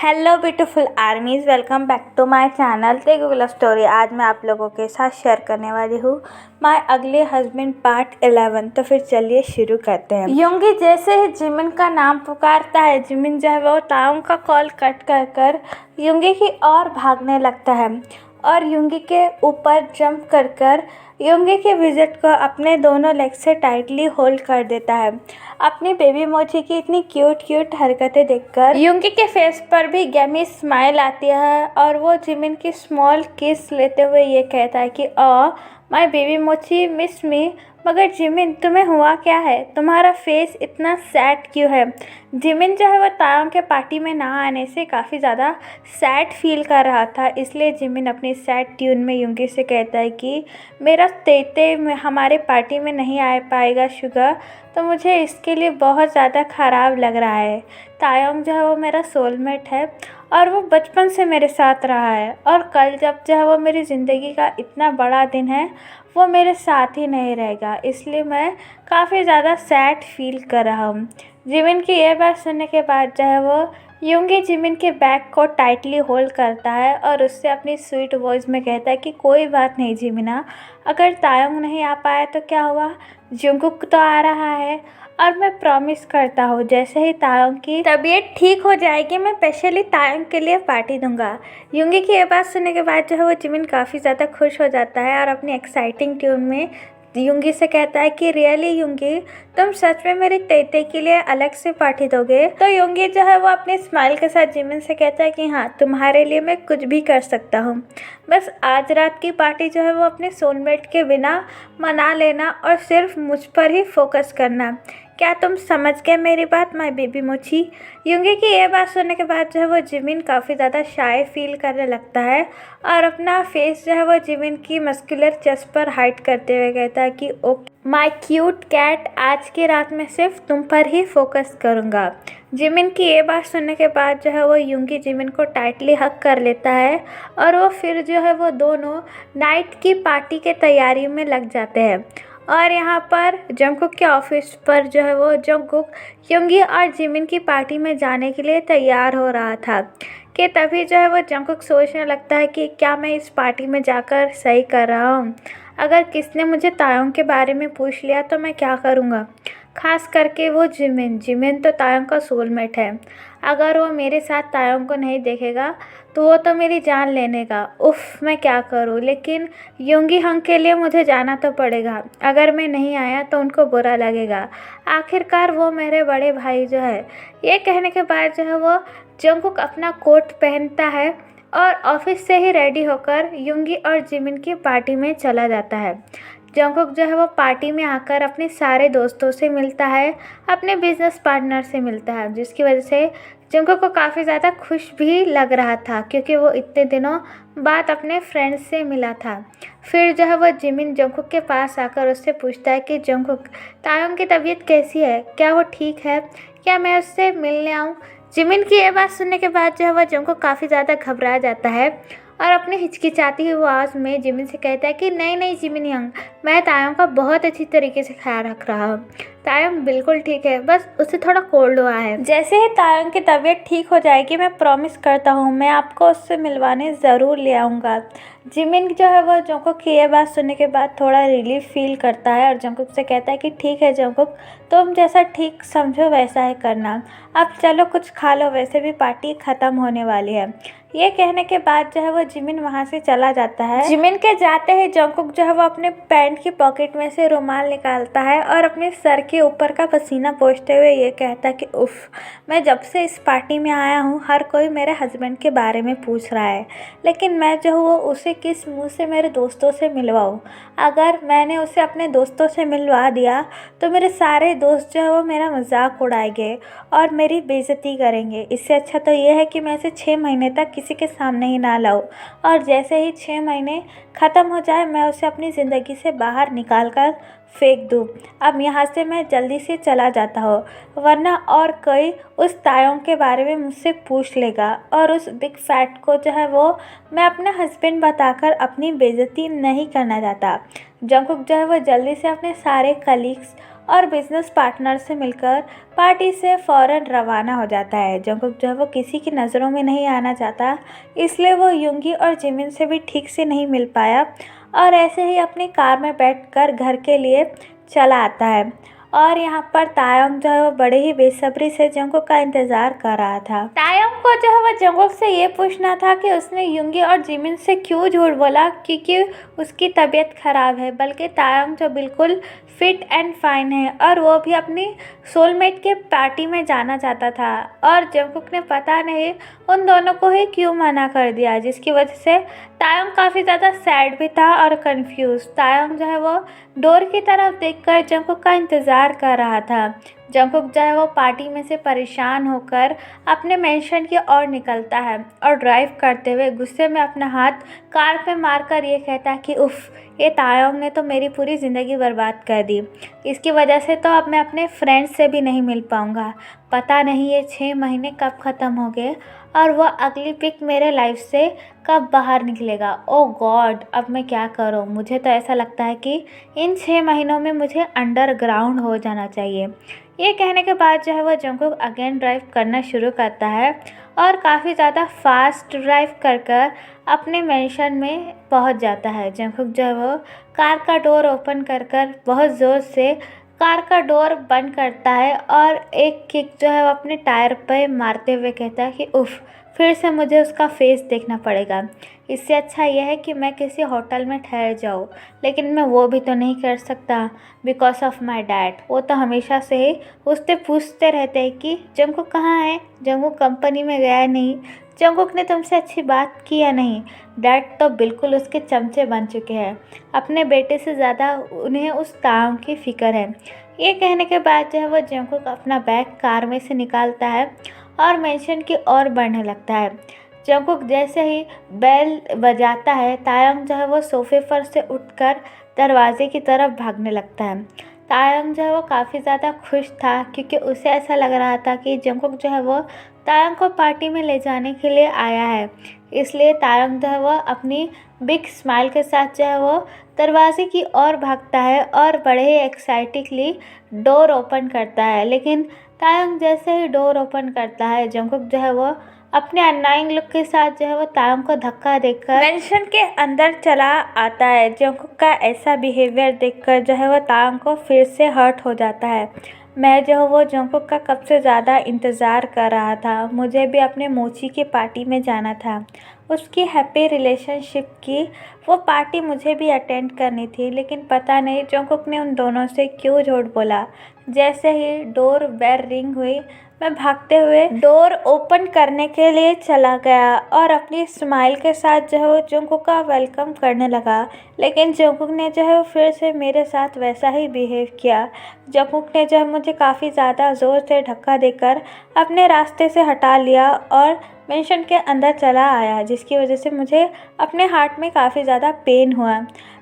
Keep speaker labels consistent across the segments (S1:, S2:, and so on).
S1: Hello beautiful armies, welcome back to my channel Telugu love story. आज मैं आप लोगों के साथ शेयर करने वाली हूँ माय अगले हस्बैंड पार्ट 11। तो फिर चलिए शुरू करते हैं। योंगी जैसे ही जिमिन का नाम पुकारता है, जिमिन जो है वो ताओंग का कॉल कट कर योंगी की ओर भागने लगता है और योंगी के ऊपर जंप कर योंगी के विजिट को अपने दोनों लेग से टाइटली होल्ड कर देता है। अपनी बेबी मोची की इतनी क्यूट हरकतें देखकर योंगी के फेस पर भी गैमी स्माइल आती है और वो जिमिन की स्मॉल किस लेते हुए ये कहता है कि माय बेबी मोची मिस मी। मगर जिमिन, तुम्हें हुआ क्या है? तुम्हारा फेस इतना सैड क्यों है? जिमिन जो है वो तायोंग के पार्टी में ना आने से काफ़ी ज़्यादा सैड फील कर रहा था, इसलिए जिमिन अपनी सैड ट्यून में योंगी से कहता है कि मेरा तेते हमारे पार्टी में नहीं आ पाएगा शुगर, तो मुझे इसके लिए बहुत ज़्यादा ख़राब लग रहा है। तायोंग जो है वो मेरा सोलमेट है और वो बचपन से मेरे साथ रहा है, और कल जब जो है वो मेरी ज़िंदगी का इतना बड़ा दिन है वो मेरे साथ ही नहीं रहेगा, इसलिए मैं काफ़ी ज़्यादा सैड फील कर रहा हूँ। जिमिन की ये बात सुनने के बाद जो है वो योंगी जिमिन के बैक को टाइटली होल्ड करता है और उससे अपनी स्वीट वॉइस में कहता है कि कोई बात नहीं जिमिना, अगर तायोंग नहीं आ पाया तो क्या हुआ, जंगकुक तो आ रहा है और मैं प्रॉमिस करता हूँ जैसे ही तायोंग की तबीयत ठीक हो जाएगी मैं स्पेशली तायोंग के लिए पार्टी दूंगा। योंगी की ये बात सुनने के बाद जो है वो जिमिन काफ़ी ज़्यादा खुश हो जाता है और अपनी एक्साइटिंग ट्यून में योंगी से कहता है कि रियली योंगी, तुम सच में मेरी तेते के लिए अलग से पार्टी दोगे? तो योंगी जो है वो अपने स्माइल के साथ जिमिन से कहता है कि हाँ, तुम्हारे लिए मैं कुछ भी कर सकता हूँ, बस आज रात की पार्टी जो है वो अपने सोलमेट के बिना मना लेना और सिर्फ मुझ पर ही फोकस करना। क्या तुम समझ गए मेरी बात माय बेबी मोची? योंगी की ये बात सुनने के बाद जो है वो जिमिन काफ़ी ज़्यादा शाय फील करने लगता है और अपना फेस जो है वो जिमिन की मस्कुलर चेस्ट पर हाइड करते हुए कहता है कि ओके माय क्यूट कैट, आज की रात में सिर्फ तुम पर ही फोकस करूँगा। जिमिन की ये बात सुनने के बाद जो है वो योंगी जिमिन को टाइटली हक कर लेता है और वो फिर जो है वो दोनों नाइट की पार्टी के तैयारी में लग जाते हैं। और यहाँ पर जंगकुक के ऑफिस पर जो है वो जंगकुक योंगी और जिमिन की पार्टी में जाने के लिए तैयार हो रहा था कि तभी जो है वो जंगकुक सोचने लगता है कि क्या मैं इस पार्टी में जाकर सही कर रहा हूँ? अगर किसने मुझे तायोंग के बारे में पूछ लिया तो मैं क्या करूँगा? खास करके वो जिमिन तो तायोंग का सोलमेट है। अगर वो मेरे साथ तायोंग को नहीं देखेगा तो वो तो मेरी जान लेने का। उफ़, मैं क्या करूँ? लेकिन योंगी हंग के लिए मुझे जाना तो पड़ेगा। अगर मैं नहीं आया तो उनको बुरा लगेगा। आखिरकार वो मेरे बड़े भाई जो है। ये कहने के बाद जो है वो जंगकुक अपना कोट पहनता है और ऑफिस से ही रेडी होकर योंगी और जिमिन की पार्टी में चला जाता है। जंगकुक जो है वो पार्टी में आकर अपने सारे दोस्तों से मिलता है, अपने बिजनेस पार्टनर से मिलता है, जिसकी वजह से जंगकुक को काफ़ी ज़्यादा खुश भी लग रहा था क्योंकि वो इतने दिनों बाद अपने फ्रेंड्स से मिला था। फिर जो है वो जिमिन जंगकुक के पास आकर उससे पूछता है कि जंगकुक, तायोंग की तबीयत कैसी है? क्या वो ठीक है? क्या मैं उससे मिलने आऊँ? जिमिन की ये बात सुनने के बाद जो है वो जंगकुक काफ़ी ज़्यादा घबरा जाता है और अपने हिचकिचाती हुई आवाज़ में जिमिन से कहता है कि नहीं जिमिन यंग, मैं तायोंग का बहुत अच्छी तरीके से ख्याल रख रहा हूँ। तायोंग बिल्कुल ठीक है, बस उसे थोड़ा कोल्ड हुआ है। जैसे ही तायोंग की तबीयत ठीक हो जाएगी मैं प्रॉमिस करता हूँ मैं आपको उससे मिलवाने ज़रूर ले आऊँगा। जिमिन जो है वो जंगकुक की ये बात सुनने के बाद थोड़ा रिलीफ फील करता है और जंगकुक से कहता है कि ठीक है जंगकुक, तुम जैसा ठीक समझो वैसा ही करना। अब चलो कुछ खा लो, वैसे भी पार्टी ख़त्म होने वाली है। ये कहने के बाद जो है वो जिमिन वहाँ से चला जाता है। जिमिन के जाते ही जंगकुक जो है वो अपने पैंट की पॉकेट में से रुमाल निकालता है और अपने सर के ऊपर का पसीना पोंछते हुए ये कहता है कि उफ़, मैं जब से इस पार्टी में आया हूँ हर कोई मेरे हस्बैंड के बारे में पूछ रहा है, लेकिन मैं जो हूँ उसे किस मुँह से मेरे दोस्तों से मिलवाऊँ? अगर मैंने उसे अपने दोस्तों से मिलवा दिया तो मेरे सारे दोस्त जो है वो मेरा मजाक उड़ाएंगे और मेरी बेइज्जती करेंगे। इससे अच्छा तो ये है कि मैं इसे 6 महीने तक किसी के सामने ही ना लाऊं और जैसे ही 6 महीने ख़त्म हो जाए मैं उसे अपनी ज़िंदगी से बाहर निकाल कर फेंक दूँ। अब यहाँ से मैं जल्दी से चला जाता हूँ, वरना और कोई उस तायोंग के बारे में मुझसे पूछ लेगा और उस बिग फैट को जो है वो मैं अपना हस्बैंड बताकर अपनी बेइज्जती नहीं करना चाहता। जंगकुक जो है वो जल्दी से अपने सारे कलीग्स और बिजनेस पार्टनर से मिलकर पार्टी से फ़ौरन रवाना हो जाता है। जंगकुक जो है वो किसी की नज़रों में नहीं आना चाहता, इसलिए वो युंगी और जिमिन से भी ठीक से नहीं मिल पाया और ऐसे ही अपनी कार में बैठकर घर के लिए चला आता है। और यहाँ पर तायंग जो है वो बड़े ही बेसब्री से जंगकुक का इंतज़ार कर रहा था। तायंग को जो है वो जंगकुक से ये पूछना था कि उसने युंगी और जिमिन से क्यों झूठ बोला, क्योंकि उसकी तबीयत ख़राब है, बल्कि तायंग जो बिल्कुल फिट एंड फाइन है और वो भी अपनी सोलमेट के पार्टी में जाना चाहता था। और जंगकुक ने पता नहीं उन दोनों को ही क्यों मना कर दिया, जिसकी वजह से तायंग काफ़ी ज़्यादा सैड भी था और कंफ्यूज। तायंग जो है वो डोर की तरफ देखकर जंगकुक का इंतज़ार कर रहा था। जंगकुक जो है वो पार्टी में से परेशान होकर अपने मेंशन की ओर निकलता है और ड्राइव करते हुए गुस्से में अपना हाथ कार पे मारकर ये कहता है कि उफ़, ये तायंग ने तो मेरी पूरी ज़िंदगी बर्बाद कर दी। इसकी वजह से तो अब मैं अपने फ्रेंड्स से भी नहीं मिल पाऊँगा। पता नहीं ये 6 महीने कब ख़त्म हो गए और वो अगली पिक मेरे लाइफ से कब बाहर निकलेगा। ओह गॉड, अब मैं क्या करूँ। मुझे तो ऐसा लगता है कि इन 6 महीनों में मुझे अंडरग्राउंड हो जाना चाहिए। ये कहने के बाद जो है वो जंगकुक अगेन ड्राइव करना शुरू करता है और काफ़ी ज़्यादा फास्ट ड्राइव कर अपने मेंशन में पहुंच जाता है। जंगकुक जो है वो कार का डोर ओपन कर बहुत ज़ोर से कार का डोर बंद करता है और एक किक जो है वो अपने टायर पे मारते हुए कहता है कि उफ़, फिर से मुझे उसका फेस देखना पड़ेगा। इससे अच्छा यह है कि मैं किसी होटल में ठहर जाऊँ, लेकिन मैं वो भी तो नहीं कर सकता बिकॉज ऑफ माई डैड। वो तो हमेशा से ही उससे पूछते रहते हैं कि जंगकुक कहाँ है, जंगकुक कंपनी में गया नहीं, जंगकुक ने तुमसे अच्छी बात की या नहीं। डैड तो बिल्कुल उसके चमचे बन चुके हैं, अपने बेटे से ज़्यादा उन्हें उस तायंग की फ़िक्र है। ये कहने के बाद जो है वो जंगकुक अपना बैग कार में से निकालता है और मेंशन की ओर बढ़ने लगता है। जंगकुक जैसे ही बेल बजाता है, तायंग जो है वो सोफे पर से उठकर दरवाजे की तरफ भागने लगता है। तायंग जो है वो काफ़ी ज़्यादा खुश था, क्योंकि उसे ऐसा लग रहा था कि जंगकुक जो है वो तायंग को पार्टी में ले जाने के लिए आया है। इसलिए तायंग जो है वो अपनी बिग स्माइल के साथ जो है वो दरवाजे की ओर भागता है और बड़े ही एक्साइटिंगली डोर ओपन करता है। लेकिन तायंग जैसे ही डोर ओपन करता है, जंगकुक जो है वो अपने अनाइंग लुक के साथ जो है वो तायंग को धक्का देकर मेंशन के अंदर चला आता है। जंगकुक का ऐसा बिहेवियर देखकर जो है वो तायंग को फिर से हर्ट हो जाता है। मैं जो हूँ वो जंगकुक का कब से ज़्यादा इंतज़ार कर रहा था। मुझे भी अपने मोची की पार्टी में जाना था, उसकी हैप्पी रिलेशनशिप की वो पार्टी मुझे भी अटेंड करनी थी, लेकिन पता नहीं जंगकुक ने उन दोनों से क्यों झूठ बोला। जैसे ही डोर बेल रिंग हुई, मैं भागते हुए डोर ओपन करने के लिए चला गया और अपनी स्माइल के साथ जो है वो जंगकुक का वेलकम करने लगा। लेकिन जंगकुक ने जो है वो फिर से मेरे साथ वैसा ही बिहेव किया। जंगकुक ने जो है मुझे काफ़ी ज़्यादा ज़ोर से धक्का देकर अपने रास्ते से हटा लिया और मेंशन के अंदर चला आया, जिसकी वजह से मुझे अपने हार्ट में काफ़ी ज़्यादा पेन हुआ।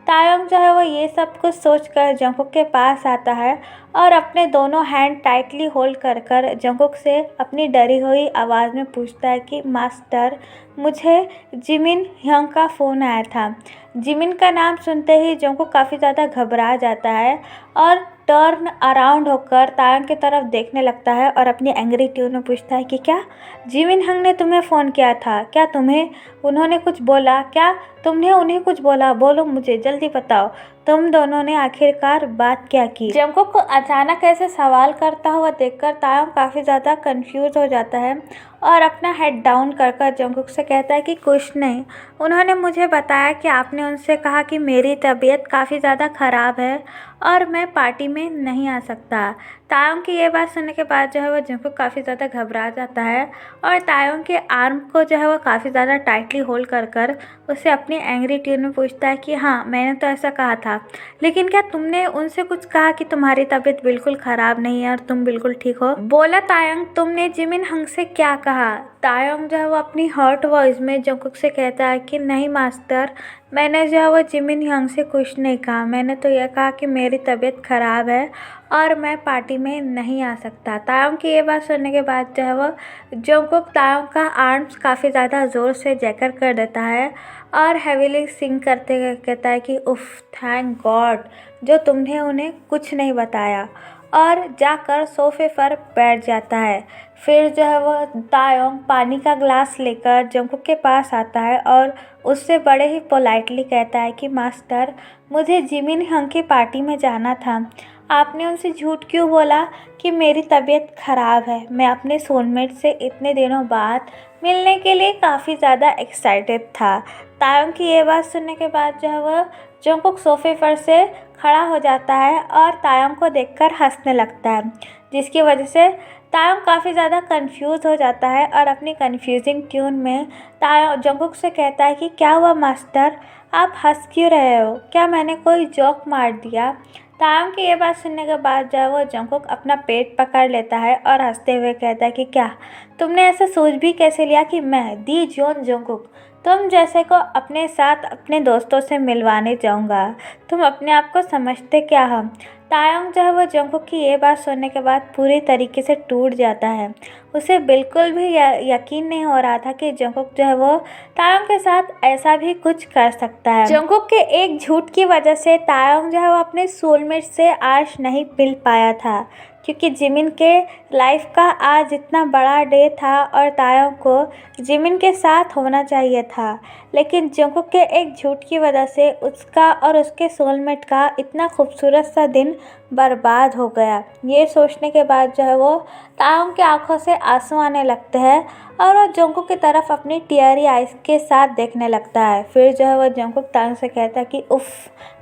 S1: तायंग जो है वो ये सब कुछ सोचकर जंगकुक के पास आता है और अपने दोनों हैंड टाइटली होल्ड कर जंगकुक से अपनी डरी हुई आवाज़ में पूछता है कि मास्टर, मुझे जिमिन हंग का फ़ोन आया था। जिमिन का नाम सुनते ही जंगकुक काफ़ी ज़्यादा घबरा जाता है और टर्न अराउंड होकर तायंग की तरफ देखने लगता है और अपनी एंग्री ट्यून में पूछता है कि क्या जिमिन हंग ने तुम्हें फ़ोन किया था? क्या तुम्हें उन्होंने कुछ बोला? क्या तुमने उन्हें कुछ बोला? बोलो मुझे, जल्दी बताओ, तुम दोनों ने आखिरकार बात क्या की? जंगकुक को अचानक ऐसे सवाल करता हुआ देखकर तायंग काफ़ी ज़्यादा कंफ्यूज हो जाता है और अपना हेड डाउन कर जंगकुक से कहता है कि कुछ नहीं, उन्होंने मुझे बताया कि आपने उनसे कहा कि मेरी तबीयत काफ़ी ज़्यादा ख़राब है और मैं पार्टी में नहीं आ सकता। तायंग की ये बात सुनने के बाद जो है वो जंगकुक काफ़ी ज़्यादा घबरा जाता है और तायंग के आर्म को जो है वो काफ़ी ज़्यादा टाइटली होल्ड कर उसे अपनी एंग्री ट्यून में पूछता है कि हाँ, मैंने तो ऐसा कहा था, लेकिन क्या तुमने उनसे कुछ कहा कि तुम्हारी तबीयत बिल्कुल ख़राब नहीं है और तुम बिल्कुल ठीक हो? बोला तायंग, तुमने जिमिन हंग से क्या कहा? तायंग जो है वो अपनी हर्ट वॉइस में जंगकुक से कहता है कि नहीं मास्टर, मैंने जो है वो जिमिन हंग से कुछ नहीं कहा। मैंने तो यह कहा कि मेरी तबीयत ख़राब है और मैं पार्टी में नहीं आ सकता। तायंग की ये बात सुनने के बाद जो है वो जंगकुक तायंग का आर्म्स काफ़ी ज़्यादा ज़ोर से जैकर कर देता है और हेवीली सिंग करते कहता है कि उफ़, थैंक गॉड जो तुमने उन्हें कुछ नहीं बताया। और जाकर सोफे पर बैठ जाता है। फिर जो है वो तायोंग पानी का ग्लास लेकर जंगकुक के पास आता है और उससे बड़े ही पोलाइटली कहता है कि मास्टर, मुझे जिमिन हंग की पार्टी में जाना था। आपने उनसे झूठ क्यों बोला कि मेरी तबीयत ख़राब है? मैं अपने सोलमेट से इतने दिनों बाद मिलने के लिए काफ़ी ज़्यादा एक्साइटेड था। तायोंग की ये बात सुनने के बाद जो है वह जंगकुक सोफे पर से खड़ा हो जाता है और तायोंग को देखकर हंसने लगता है, जिसकी वजह से तायोंग काफ़ी ज़्यादा कंफ्यूज हो जाता है और अपनी कंफ्यूजिंग ट्यून में तायोंग जंगकुक से कहता है कि क्या हुआ मास्टर, आप हंस क्यों रहे हो? क्या मैंने कोई जोक मार दिया? तायोंग की ये बात सुनने के बाद जो है वो जंगकुक अपना पेट पकड़ लेता है और हंसते हुए कहता है कि क्या तुमने ऐसा सोच भी कैसे लिया कि मैं दी जोन जंगकुक तुम जैसे को अपने साथ अपने दोस्तों से मिलवाने जाऊंगा? तुम अपने आप को समझते क्या हो? तायोंग जो है वो जंगकुक की ये बात सुनने के बाद पूरी तरीके से टूट जाता है। उसे बिल्कुल भी यकीन नहीं हो रहा था कि जंगकुक जो है वो तायोंग के साथ ऐसा भी कुछ कर सकता है। जंगकुक के एक झूठ की वजह से तायोंग जो है वो अपने सोलमेट से आज नहीं मिल पाया था, क्योंकि जिमिन के लाइफ का आज इतना बड़ा डे था और तायोंग को जिमिन के साथ होना चाहिए था। लेकिन जंगकुक के एक झूठ की वजह से उसका और उसके सोलमेट का इतना खूबसूरत सा दिन बर्बाद हो गया। ये सोचने के बाद जो है वो तायोंग की आंखों से आंसू आने लगते हैं और वो जंगकुक की तरफ अपनी टीयरी आइज के साथ देखने लगता है। फिर जो है वो जंगकुक तायोंग से कहता है कि उफ़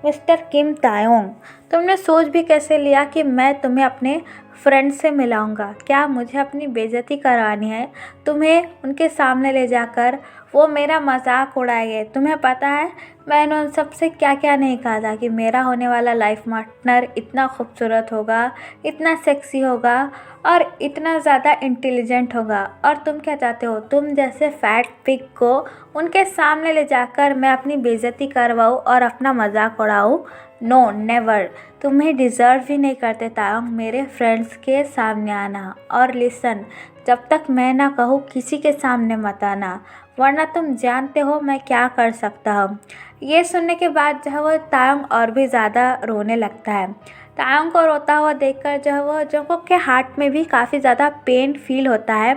S1: मिस्टर किम तायोंग, तुमने सोच भी कैसे लिया कि मैं तुम्हें अपने फ्रेंड से मिलाऊंगा? क्या मुझे अपनी बेइज्जती करवानी है? तुम्हें उनके सामने ले जाकर वो मेरा मजाक उड़ाएंगे। तुम्हें पता है मैंने उन सब से क्या क्या नहीं कहा था कि मेरा होने वाला लाइफ पार्टनर इतना खूबसूरत होगा, इतना सेक्सी होगा और इतना ज़्यादा इंटेलिजेंट होगा। और तुम क्या चाहते हो? तुम जैसे फैट पिग को उनके सामने ले जाकर मैं अपनी बेइज्जती करवाऊँ और अपना मजाक उड़ाऊँ? No never. तुम्हें डिज़र्व ही नहीं करते तायोंग मेरे फ्रेंड्स के सामने आना। और लिसन, जब तक मैं ना कहूँ किसी के सामने मत आना, वरना तुम जानते हो मैं क्या कर सकता हूँ। ये सुनने के बाद जो है वो तायोंग और भी ज़्यादा रोने लगता है। तायोंग को रोता हुआ देखकर जो है वो जंगकुक के हार्ट में भी काफ़ी ज़्यादा पेन फील होता है,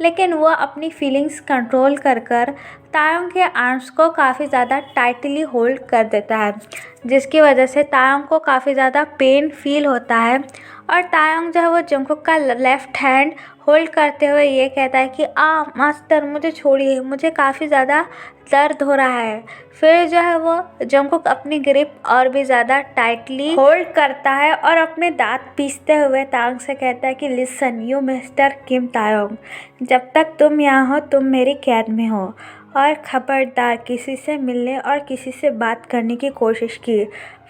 S1: लेकिन वह अपनी फीलिंग्स कंट्रोल कर तायोंग के आर्म्स को काफ़ी ज़्यादा टाइटली होल्ड कर देता है, जिसकी वजह से तायोंग को काफ़ी ज़्यादा पेन फील होता है। और तायोंग जो है वो जंगकुक का लेफ़्ट हैंड होल्ड करते हुए ये कहता है कि मास्टर मुझे छोड़िए, मुझे काफ़ी ज़्यादा दर्द हो रहा है। फिर जो है वो जंगकुक अपनी ग्रिप और भी ज़्यादा टाइटली होल्ड करता है और अपने दांत पीसते हुए तायोंग से कहता है कि लिसन यू मिस्टर किम तायोंग, जब तक तुम यहाँ हो तुम मेरी कैद में हो और खबरदार किसी से मिलने और किसी से बात करने की कोशिश की,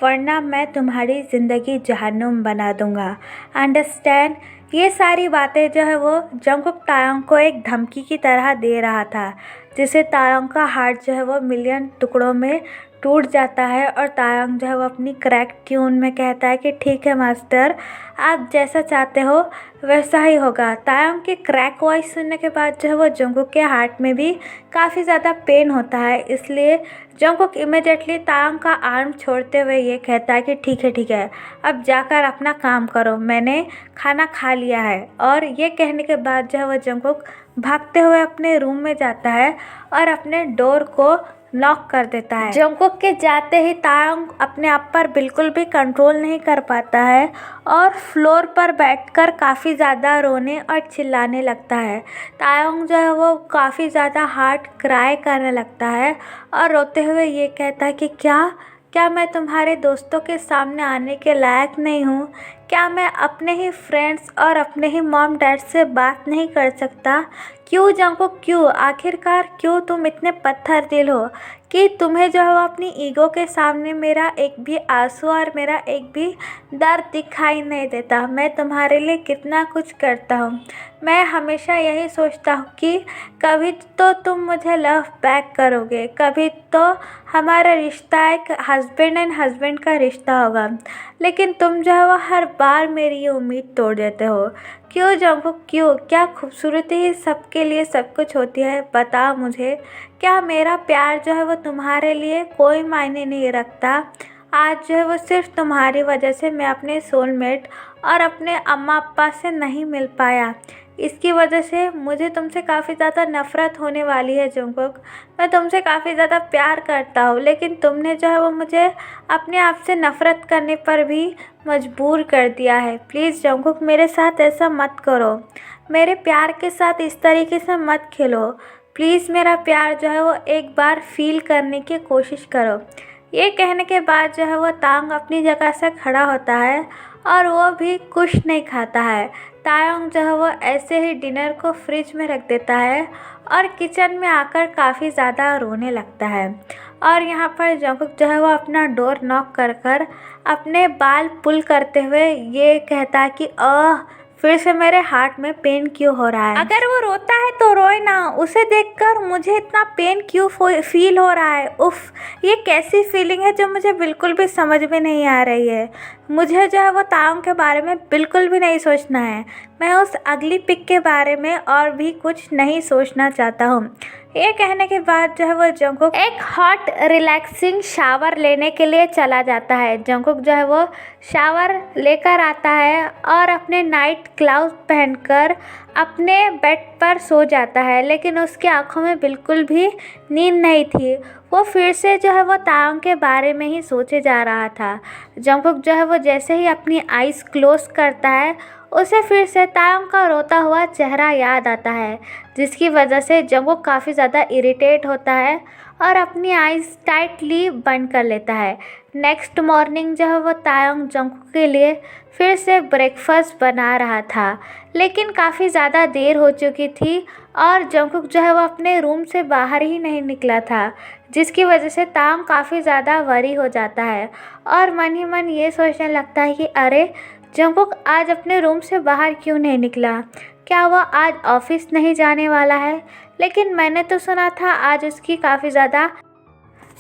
S1: वरना मैं तुम्हारी ज़िंदगी जहन्नुम बना दूंगा। अंडरस्टैंड? ये सारी बातें जो है वो जंगकुक तायोंग को एक धमकी की तरह दे रहा था, जिससे तायोंग का हार्ट जो है वो मिलियन टुकड़ों में टूट जाता है। और तायोंग जो है वो अपनी क्रैक ट्यून में कहता है कि ठीक है मास्टर, आप जैसा चाहते हो वैसा ही होगा। तायोंग की क्रैक वॉइस सुनने के बाद जो है वो जंगकुक के हार्ट में भी काफ़ी ज़्यादा पेन होता है, इसलिए जंगकुक इमिडिएटली तायोंग का आर्म छोड़ते हुए ये कहता है कि ठीक है, अब जाकर अपना काम करो, मैंने खाना खा लिया है। और ये कहने के बाद जो है वो जंगकुक भागते हुए अपने रूम में जाता है और अपने डोर को लॉक कर देता है। जंगकुक के जाते ही तायोंग अपने आप पर बिल्कुल भी कंट्रोल नहीं कर पाता है और फ्लोर पर बैठकर काफ़ी ज़्यादा रोने और चिल्लाने लगता है। तायोंग जो है वो काफ़ी ज़्यादा हार्ट क्राई करने लगता है और रोते हुए ये कहता है कि क्या मैं तुम्हारे दोस्तों के सामने आने के लायक नहीं हूँ? क्या मैं अपने ही फ्रेंड्स और अपने ही मॉम डैड से बात नहीं कर सकता? क्यों जंगकुक, क्यों? आखिरकार क्यों तुम इतने पत्थर दिल हो कि तुम्हें जो है वो अपनी ईगो के सामने मेरा एक भी आंसू और मेरा एक भी दर्द दिखाई नहीं देता? मैं तुम्हारे लिए कितना कुछ करता हूँ। मैं हमेशा यही सोचता हूँ कि कभी तो तुम मुझे लव बैक करोगे, कभी तो हमारा रिश्ता एक हस्बैंड एंड हस्बैंड का रिश्ता होगा, लेकिन तुम जो है वो हर बार मेरी ये उम्मीद तोड़ देते हो। क्यों जंगकुक, क्यों? क्या खूबसूरती ही सबके लिए सब कुछ होती है? बताओ मुझे, क्या मेरा प्यार जो है वो तुम्हारे लिए कोई मायने नहीं रखता? आज जो है वो सिर्फ तुम्हारी वजह से मैं अपने सोलमेट और अपने अम्मा पापा से नहीं मिल पाया। इसकी वजह से मुझे तुमसे काफ़ी ज़्यादा नफ़रत होने वाली है जंगकुक। मैं तुमसे काफ़ी ज़्यादा प्यार करता हूँ, लेकिन तुमने जो है वो मुझे अपने आप से नफ़रत करने पर भी मजबूर कर दिया है। प्लीज़ जंगकुक, मेरे साथ ऐसा मत करो। मेरे प्यार के साथ इस तरीके से मत खेलो। प्लीज़ मेरा प्यार जो है वो एक बार फील करने की कोशिश करो। ये कहने के बाद जो है वो तांग अपनी जगह से खड़ा होता है और वो भी कुछ नहीं खाता है। तायोंग जो है वो ऐसे ही डिनर को फ्रिज में रख देता है और किचन में आकर काफ़ी ज़्यादा रोने लगता है। और यहाँ पर जंगकुक जो है वो अपना डोर नॉक कर कर अपने बाल पुल करते हुए ये कहता है कि फिर से मेरे हार्ट में पेन क्यों हो रहा है। अगर वो रोता है तो रोए ना, उसे देखकर मुझे इतना पेन क्यों फील हो रहा है। उफ, ये कैसी फीलिंग है जो मुझे बिल्कुल भी समझ में नहीं आ रही है। मुझे जो है वो ताओं के बारे में बिल्कुल भी नहीं सोचना है। मैं उस अगली पिक के बारे में और भी कुछ नहीं सोचना चाहता हूँ। ये कहने के बाद जो है वो जंगकुक एक हॉट रिलैक्सिंग शावर लेने के लिए चला जाता है। जंगकुक जो है वो शावर लेकर आता है और अपने नाइट ग्लव्स पहनकर अपने बेड पर सो जाता है, लेकिन उसकी आंखों में बिल्कुल भी नींद नहीं थी। वो फिर से जो है वो ताओं के बारे में ही सोचे जा रहा था। जंगकुक जो है वो जैसे ही अपनी आइज़ क्लोज करता है, उसे फिर से तायोंग का रोता हुआ चेहरा याद आता है, जिसकी वजह से जंगकुक काफ़ी ज़्यादा इरिटेट होता है और अपनी आइज़ टाइटली बंद कर लेता है। नेक्स्ट मॉर्निंग जो है वो तायोंग जंगकुक के लिए फिर से ब्रेकफास्ट बना रहा था, लेकिन काफ़ी ज़्यादा देर हो चुकी थी और जंगकुक जो है वो अपने रूम से बाहर ही नहीं निकला था, जिसकी वजह से तायोंग काफ़ी ज़्यादा वरी हो जाता है और मन ही मन ये सोचने लगता है कि अरे, जंगकुक आज अपने रूम से बाहर क्यों नहीं निकला? क्या वह आज ऑफिस नहीं जाने वाला है? लेकिन मैंने तो सुना था आज उसकी काफ़ी ज़्यादा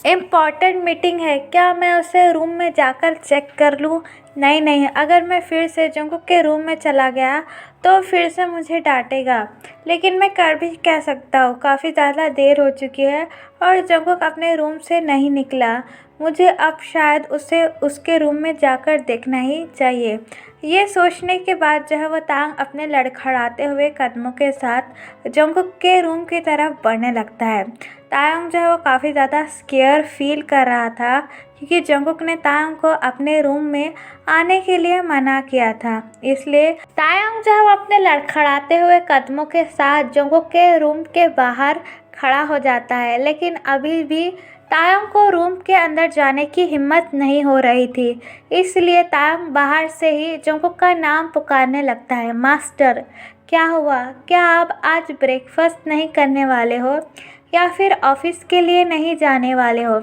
S1: इम्पॉर्टेंट मीटिंग है। क्या मैं उसे रूम में जाकर चेक कर लूँ? नहीं, अगर मैं फिर से जंगकुक के रूम में चला गया तो फिर से मुझे डांटेगा। लेकिन मैं कर भी क्या सकता हूँ, काफ़ी ज़्यादा देर हो चुकी है और जंगकुक अपने रूम से नहीं निकला। मुझे अब शायद उसे उसके रूम में जाकर देखना ही चाहिए। ये सोचने के बाद जो है वो तांग अपने लड़खड़ाते हुए कदमों के साथ जंगकुक के रूम की तरफ बढ़ने लगता है। तायोंग जो है वो काफ़ी ज़्यादा स्केयर फील कर रहा था, क्योंकि जंगकुक ने तायोंग को अपने रूम में आने के लिए मना किया था। इसलिए तायोंग जो है वो अपने लड़खड़ाते हुए कदमों के साथ जंगकुक के रूम के बाहर खड़ा हो जाता है, लेकिन अभी भी तायोंग को रूम के अंदर जाने की हिम्मत नहीं हो रही थी। इसलिए तायोंग बाहर से ही जंगकुक का नाम पुकारने लगता है। मास्टर, क्या हुआ? क्या आप आज ब्रेकफास्ट नहीं करने वाले हो या फिर ऑफिस के लिए नहीं जाने वाले हो?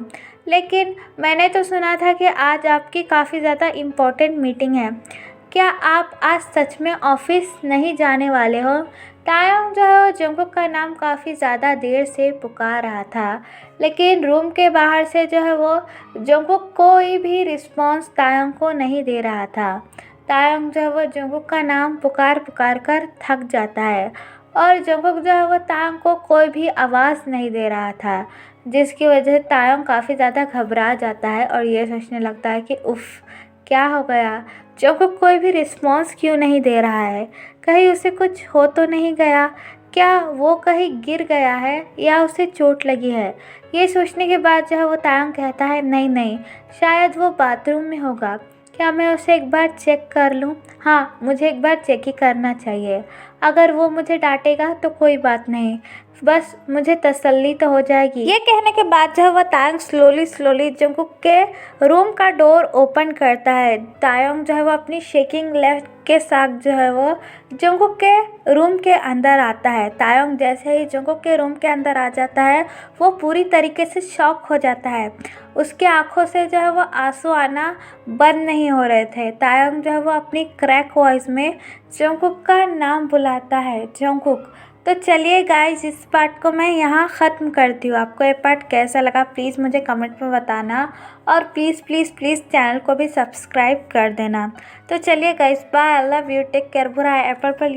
S1: लेकिन मैंने तो सुना था कि आज आपकी काफ़ी ज़्यादा इम्पोर्टेंट मीटिंग है। क्या आप आज सच में ऑफिस नहीं जाने वाले हो? तायोंग जो है वो जंगकुक का नाम काफ़ी ज़्यादा देर से पुकार रहा था, लेकिन रूम के बाहर से जो है वो जंगकुक कोई भी रिस्पॉन्स तायोंग को नहीं दे रहा था। तायोंग जो है वो जंगकुक का नाम पुकार कर थक जाता है और जंगकुक जो है वो तायोंग को कोई भी आवाज़ नहीं दे रहा था, जिसकी वजह से तायोंग काफ़ी ज़्यादा घबरा जाता है और ये सोचने लगता है कि उफ़, क्या हो गया? जंगकुक कोई भी रिस्पॉन्स क्यों नहीं दे रहा है? कहीं उसे कुछ हो तो नहीं गया? क्या वो कहीं गिर गया है या उसे चोट लगी है? ये सोचने के बाद जो है वो तायोंग कहता है, नहीं, शायद वो बाथरूम में होगा। क्या मैं उसे एक बार चेक कर लूँ? हाँ, मुझे एक बार चेक ही करना चाहिए। अगर वो मुझे डांटेगा तो कोई बात नहीं, बस मुझे तसल्ली तो हो जाएगी। ये कहने के बाद जो है वो तायोंग स्लोली जंगकुक के रूम का डोर ओपन करता है। तायोंग जो है वो अपनी शेकिंग लेग के साथ जो है वो जंगकुक के रूम के अंदर आता है। तायोंग जैसे ही जंगकुक के रूम के अंदर आ जाता है, वो पूरी तरीके से शॉक हो जाता है। उसके आंखों से जो है वो आंसू आना बंद नहीं हो रहे थे। तायोंग जो है वो अपनी क्रैक वॉइस में जंगकुक का नाम बुलाता है, जंगकुक। तो चलिए गाइस, इस पार्ट को मैं यहाँ ख़त्म करती हूँ। आपको ये पार्ट कैसा लगा प्लीज़ मुझे कमेंट में बताना और प्लीज़ चैनल को भी सब्सक्राइब कर देना। तो चलिए guys, bye, I love you, take care, बुरा है एप्पल पर।